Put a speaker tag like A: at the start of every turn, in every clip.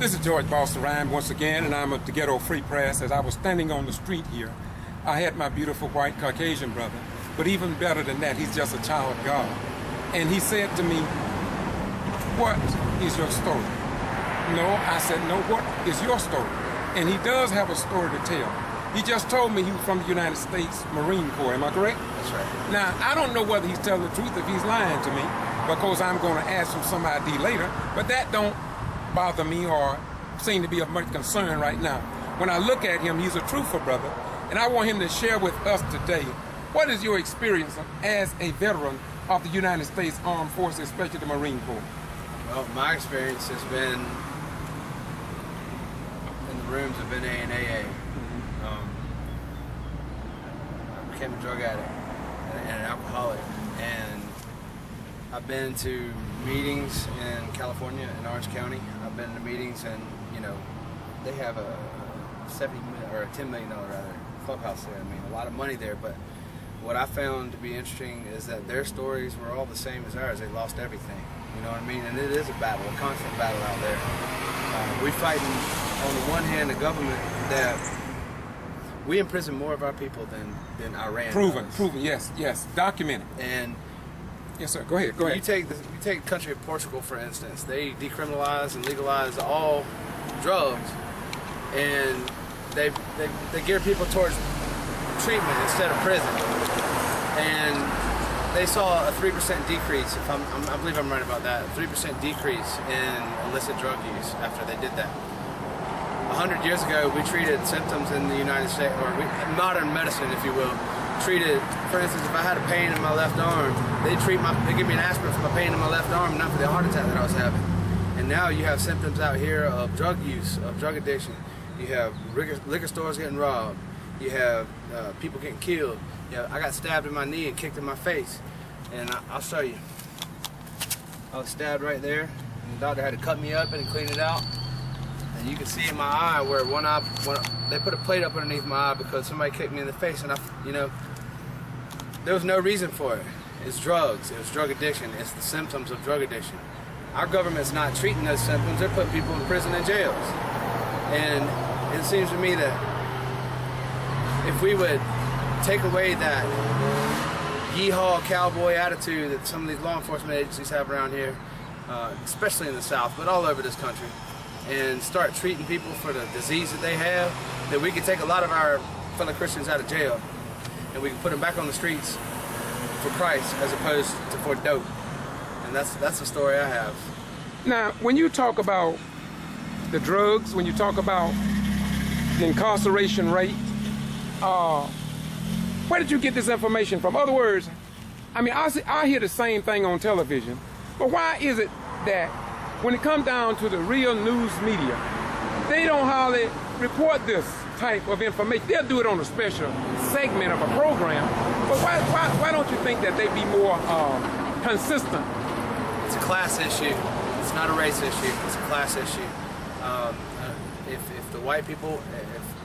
A: This is George Boston Rhyme once again, and I'm at the Ghetto Free Press. As I was standing on the street here, I had my beautiful white Caucasian brother, but even better than that, he's just a child of God. And he said to me, "What is your story?" No, I said, "No, what is your story?" And he does have a story to tell. He just told me he was from the United States Marine Corps, am I correct?
B: That's right.
A: Now, I don't know whether he's telling the truth if he's lying to me, because I'm going to ask him some ID later, but that don't bother me or seem to be of much concern right now. When I look at him, he's a truthful brother, and I want him to share with us today, what is your experience as a veteran of the United States Armed Forces, especially the Marine Corps?
B: Well, my experience has been in the rooms of NA and AA. I became a drug addict and an alcoholic, and I've been to meetings in California, in Orange County. I've been to meetings, and they have a $10 million clubhouse there. I mean, a lot of money there. But what I found to be interesting is that their stories were all the same as ours. They lost everything. You know what I mean? And it is a battle, a constant battle out there. We fighting on the one hand the government that we imprison more of our people than Iran.
A: Proven,
B: does.
A: proven, yes, documented.
B: And
A: yes, sir. Go ahead.
B: you take the country of Portugal, for instance. They decriminalize and legalize all drugs, and they gear people towards treatment instead of prison. And they saw a 3% decrease. I believe I'm right about that. A 3% decrease in illicit drug use after they did that. 100 years ago, we treated symptoms in the United States, or modern medicine, if you will, treated, for instance, if I had a pain in my left arm, they give me an aspirin for my pain in my left arm, not for the heart attack that I was having. And now you have symptoms out here of drug use, of drug addiction. You have liquor stores getting robbed. You have people getting killed. I got stabbed in my knee and kicked in my face. And I'll show you. I was stabbed right there, and the doctor had to cut me up and clean it out. And you can see in my eye where one eye, they put a plate up underneath my eye because somebody kicked me in the face, and there was no reason for it. It's drugs. It was drug addiction. It's the symptoms of drug addiction. Our government's not treating those symptoms. They're putting people in prison and jails. And it seems to me that if we would take away that yeehaw cowboy attitude that some of these law enforcement agencies have around here, especially in the South, but all over this country, and start treating people for the disease that they have, that we could take a lot of our fellow Christians out of jail and we can put them back on the streets for Christ as opposed to for dope. And that's the story I have.
A: Now, when you talk about the drugs, when you talk about the incarceration rate, where did you get this information from? In other words, I mean, I hear the same thing on television, but why is it that when it comes down to the real news media, they don't hardly report this type of information? They'll do it on a special segment of a program, but why don't you think that they'd be more consistent?
B: It's a class issue. It's not a race issue. It's a class issue. If the white people,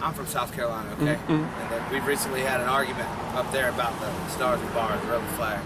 B: I'm from South Carolina, okay? And then we've recently had an argument up there about the Stars and Bars, the rebel flag.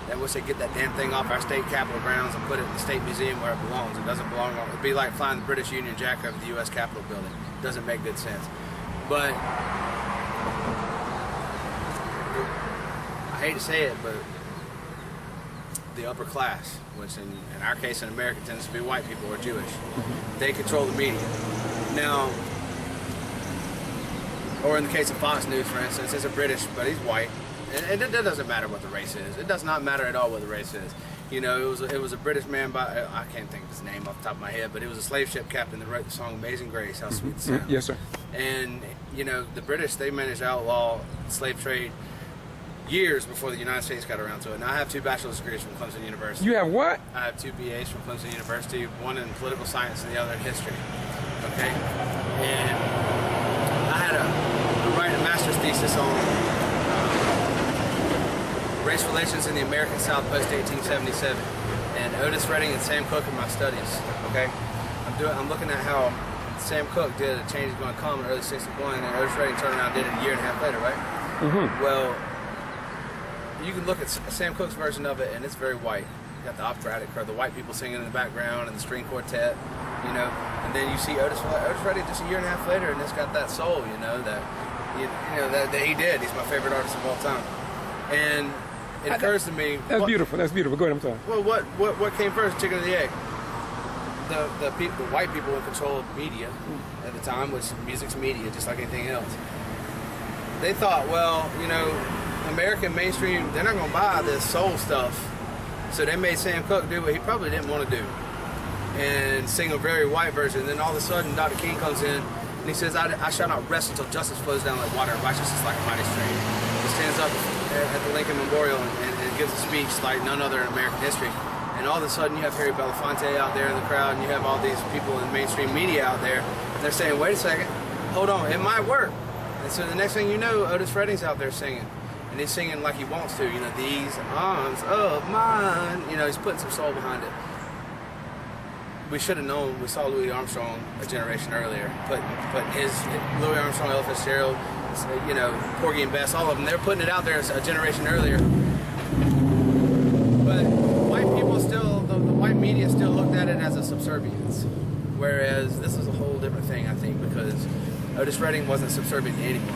B: They wish they'd get that damn thing off our state capitol grounds and put it in the state museum where it belongs. It doesn't belong. It'd be like flying the British Union Jack over the U.S. Capitol building. It doesn't make good sense. But I hate to say it, but the upper class, which in our case in America tends to be white people or Jewish, they control the media. Now, or in the case of Fox News, for instance, it's a British, but he's white. And it doesn't matter what the race is. It does not matter at all what the race is. It was a British man by, I can't think of his name off the top of my head, but it was a slave ship captain that wrote the song Amazing Grace, How Sweet the Sound.
A: Yes, sir.
B: And, the British, they managed to outlaw slave trade years before the United States got around to it. Now, I have 2 bachelor's degrees from Clemson University.
A: You have what?
B: I have 2 BAs from Clemson University, one in political science and the other in history. Okay? And I had to write a master's thesis on race relations in the American South post-1877, and Otis Redding and Sam Cooke are my studies. Okay, I'm looking at how Sam Cooke did A Change Is Going to Come in early '61, and Otis Redding turned around and did it a year and a half later, right? Well, you can look at Sam Cooke's version of it, and it's very white. You got the operatic, or the white people singing in the background, and the string quartet, and And then you see Otis Redding just a year and a half later, and it's got that soul, you know, that that he did. He's my favorite artist of all time. And it occurs to me.
A: That's beautiful. That's beautiful. Go ahead. I'm sorry.
B: Well, what came first, chicken or the egg? The white people in control of media at the time, which music's media, just like anything else. They thought, well, you know, American mainstream, they're not going to buy this soul stuff. So they made Sam Cooke do what he probably didn't want to do and sing a very white version. Then all of a sudden, Dr. King comes in and he says, I shall not rest until justice flows down like water and righteousness like a mighty stream. He stands up at the Lincoln Memorial and gives a speech like none other in American history. And all of a sudden, you have Harry Belafonte out there in the crowd, and you have all these people in mainstream media out there. And they're saying, wait a second, hold on, it might work. And so the next thing you know, Otis Redding's out there singing. And he's singing like he wants to, you know, these arms of mine. You know, he's putting some soul behind it. We should have known. We saw Louis Armstrong a generation earlier. Put Louis Armstrong, Ella Fitzgerald, you know, Porgy and Bess, all of them. They're putting it out there a generation earlier. But white people still, the white media still looked at it as a subservience. Whereas this is a whole different thing, I think, because Otis Redding wasn't subservient to anyone.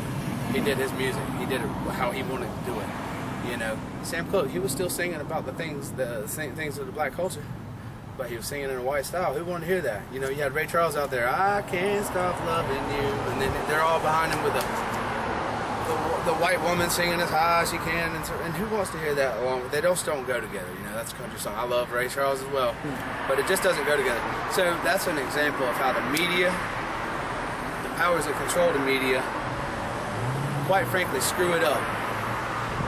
B: He did his music. He did it how he wanted to do it. You know, Sam Cooke, he was still singing about the same things of the black culture, but he was singing in a white style. Who wanted to hear that? You know, you had Ray Charles out there, I can't stop loving you, and then they're all behind him with the white woman singing as high as she can, and who wants to hear that? Well, they just don't go together. You know, that's a country song. I love Ray Charles as well, but it just doesn't go together. So that's an example of how the media, the powers that control the media, quite frankly, screw it up.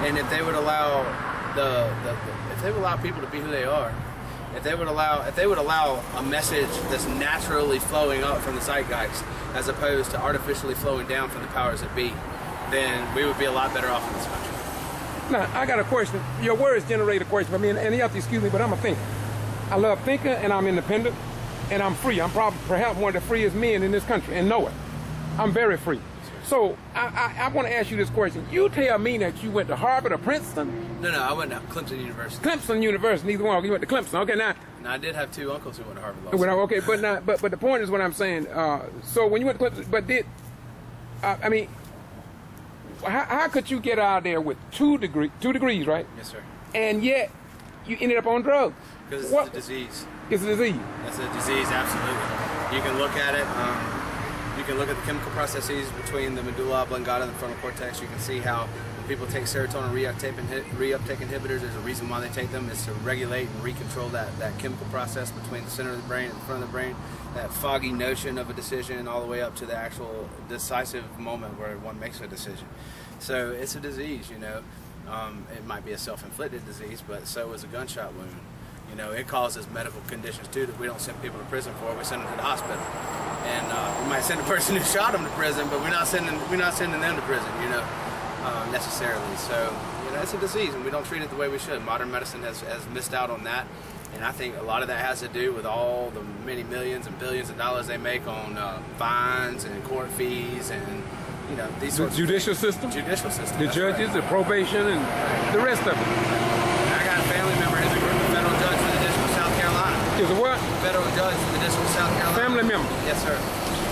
B: And if they would allow if they would allow people to be who they are, if they would allow a message that's naturally flowing up from the zeitgeist as opposed to artificially flowing down from the powers that be, then we would be a lot better off in this country.
A: Now, I got a question. Your words generate a question for me, and you have to excuse me, but I'm a thinker. I love thinking, and I'm independent, and I'm free. I'm perhaps one of the freest men in this country, and know it. I'm very free. So I want to ask you this question. You tell me that you went to Harvard or Princeton?
B: No, I went to Clemson University.
A: Clemson University, neither one. You went to Clemson. Okay, now.
B: And I did have two uncles who went to Harvard Law School.
A: Okay, but the point is what I'm saying. So when you went to Clemson, I mean, how could you get out there with two degrees, right?
B: Yes, sir.
A: And yet you ended up on drugs?
B: Because it's a disease.
A: It's a disease.
B: It's a disease, absolutely. You can look at it. You can look at the chemical processes between the medulla oblongata and the frontal cortex. You can see how when people take serotonin reuptake inhibitors, there's a reason why they take them. It's to regulate and recontrol that chemical process between the center of the brain and the front of the brain, that foggy notion of a decision all the way up to the actual decisive moment where one makes a decision. So it's a disease, you know. It might be a self-inflicted disease, but so is a gunshot wound. You know, it causes medical conditions too that we don't send people to prison for. We send them to the hospital, and we might send the person who shot them to prison, but we're not sending them to prison. You know, necessarily. So you know, it's a disease, and we don't treat it the way we should. Modern medicine has missed out on that, and I think a lot of that has to do with all the many millions and billions of dollars they make on fines and court fees and. You know, these sorts of
A: judicial system?
B: Judicial system.
A: The judges, right. The probation, and the rest of it.
B: I got a family member who's a federal judge for the District of South Carolina.
A: Is a what?
B: Federal judge for the District of South Carolina.
A: Family member?
B: Yes, sir.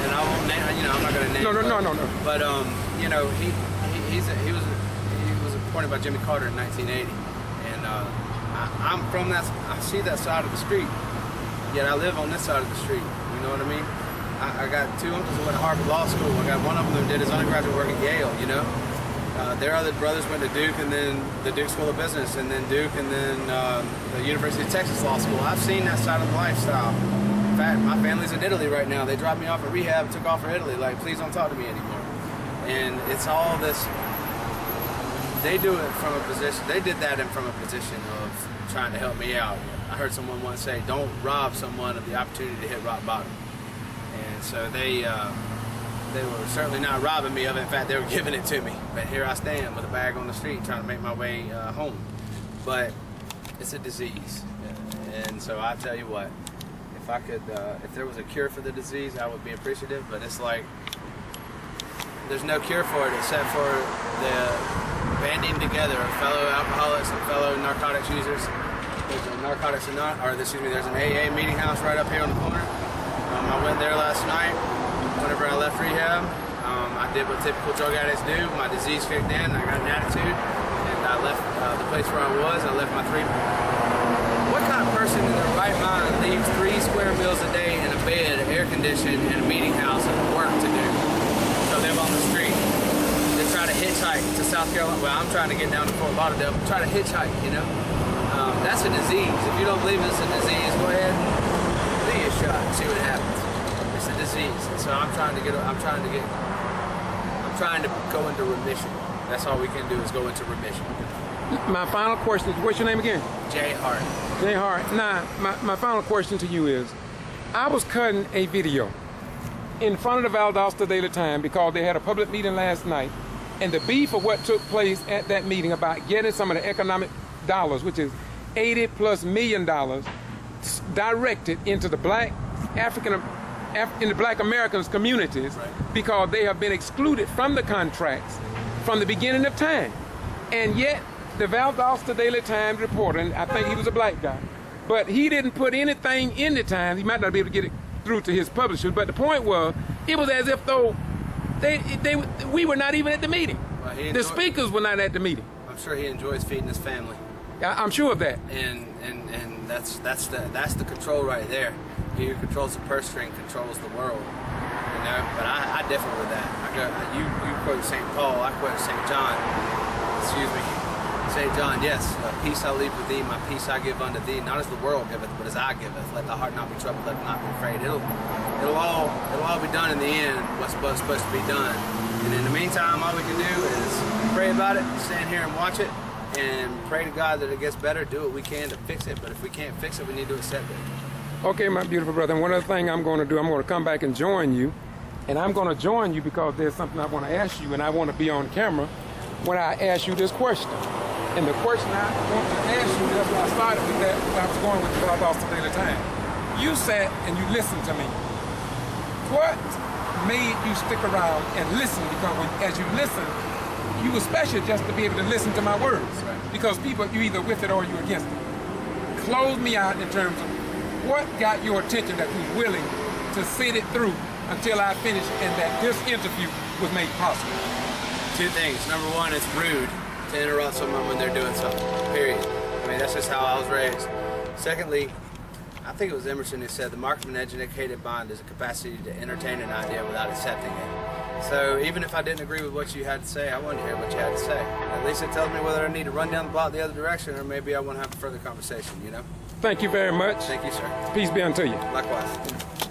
B: And I won't name, you know, I'm not going to name
A: No.
B: But, you know, he was appointed by Jimmy Carter in 1980. And I'm from that, I see that side of the street. Yet I live on this side of the street. You know what I mean? I got two uncles who went to Harvard Law School. I got one of them who did his undergraduate work at Yale, you know. Their other brothers went to Duke and then the Duke School of Business and then Duke and then the University of Texas Law School. I've seen that side of the lifestyle. In fact, my family's in Italy right now. They dropped me off at rehab and took off for Italy. Like, please don't talk to me anymore. And it's all this, they do it from a position, they did that from a position of trying to help me out. I heard someone once say, don't rob someone of the opportunity to hit rock bottom. And so they were certainly not robbing me of it. In fact, they were giving it to me. But here I stand with a bag on the street trying to make my way home. But it's a disease. And so I tell you what, if there was a cure for the disease, I would be appreciative. But it's like, there's no cure for it except for the banding together of fellow alcoholics and fellow narcotics users. There's an AA meeting house right up here on the corner. I went there last night. Whenever I left rehab, I did what typical drug addicts do. My disease kicked in, I got an attitude, and I left the place where I was. I left my treatment. What kind of person in their right mind leaves 3 square meals a day in a bed, air conditioned, and a meeting house and work to do to live on the street? They try to hitchhike to South Carolina. Well, I'm trying to get down to Fort Lauderdale. Try to hitchhike, you know? That's a disease. If you don't believe it's a disease, go ahead and do your shot and see what happens. It's a disease. And so I'm trying to go into remission. That's all we can do is go into remission.
A: My final question is, what's your name again?
B: J. Hart.
A: J. Hart. Now, my final question to you is, I was cutting a video in front of the Valdosta Daily Times because they had a public meeting last night, and the beef of what took place at that meeting about getting some of the economic dollars, which is $80+ million, directed into the black in the black Americans communities, because they have been excluded from the contracts from the beginning of time. And yet the Valdosta Daily Times reporter, and I think he was a black guy, but he didn't put anything in the Times. He might not be able to get it through to his publisher, but the point was, it was as if though we were not even at the meeting. Well, the speakers were not at the meeting.
B: I'm sure he enjoys feeding his family.
A: I'm sure of that.
B: And that's the control right there. He who controls the purse string controls the world. You know, but I differ with that. You quote St. Paul, I quote St. John. Excuse me. St. John, yes, peace I leave with thee, my peace I give unto thee, not as the world giveth, but as I giveth. Let the heart not be troubled, let it not be afraid. It'll all be done in the end, what's supposed to be done. And in the meantime, all we can do is pray about it, stand here and watch it, and pray to God that it gets better, do what we can to fix it. But if we can't fix it, we need to accept it.
A: Okay, my beautiful brother, and one other thing I'm going to do, I'm going to come back and join you. And I'm going to join you because there's something I want to ask you, and I want to be on camera when I ask you this question. And the question I want to ask you, that's why I started with that, when I was going with the Valdosta Daily Times. You sat and you listened to me. What made you stick around and listen? Because as you listen, you were special just to be able to listen to my words. Right. Because people, you either with it or you're against it. Close me out in terms of what got your attention that you were willing to sit it through until I finished and that this interview was made possible.
B: 2 things. Number 1, it's rude to interrupt someone when they're doing something, period. I mean, that's just how I was raised. Secondly, I think it was Emerson who said the mark of an educated mind is a capacity to entertain an idea without accepting it. So even if I didn't agree with what you had to say, I wanted to hear what you had to say. At least it tells me whether I need to run down the block the other direction or maybe I want to have a further conversation, you know?
A: Thank you very much.
B: Thank you, sir.
A: Peace be unto you.
B: Likewise.